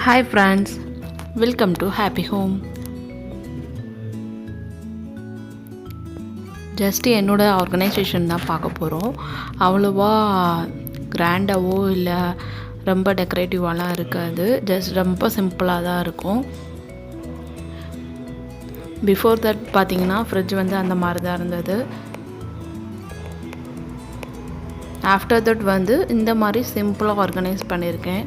Hi friends, welcome to Happy Home. Just என்னோட organisation தான் பார்க்க போகிறோம். அவ்வளோவா கிராண்டாவோ இல்லை ரொம்ப டெக்கரேட்டிவாலாம் இருக்காது. ஜஸ்ட் ரொம்ப சிம்பிளாக தான் இருக்கும். பிஃபோர் தட் பார்த்தீங்கன்னா ஃப்ரிட்ஜ் வந்து அந்த மாதிரி தான் இருந்தது. ஆஃப்டர் தட் வந்து இந்த மாதிரி சிம்பிளாக ஆர்கனைஸ் பண்ணியிருக்கேன்.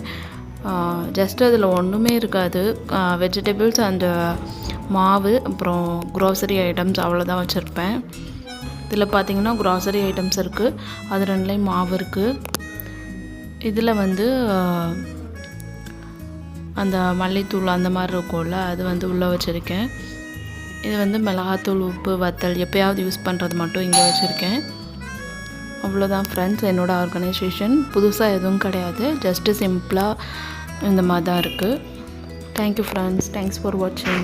ஜஸ்ட் அதில் ஒன்றுமே இருக்காது. வெஜிடபிள்ஸ் அண்டு மாவு அப்புறம் க்ராசரி ஐட்டம்ஸ் அவ்வளோதான் வச்சுருப்பேன். இதில் பார்த்திங்கன்னா க்ராசரி ஐட்டம்ஸ் இருக்குது, அது ரெண்டுலேயும் மாவு இருக்குது. இதில் வந்து அந்த மல்லித்தூள் அந்த மாதிரி இருக்கும்ல, அது வந்து உள்ளே வச்சுருக்கேன். இது வந்து மிளகாத்தூள், உப்பு, வத்தல் எப்போயாவது யூஸ் பண்ணுறது மட்டும் இங்கே வச்சுருக்கேன். அவ்வளோதான் ஃப்ரெண்ட்ஸ், என்னோடய ஆர்கனைசேஷன். புதுசாக எதுவும் கிடையாது, ஜஸ்ட்டு சிம்பிளாக இந்த மாதிரி தான் இருக்குது. தேங்க்யூ ஃப்ரெண்ட்ஸ், தேங்க்ஸ் ஃபார் வாட்சிங்.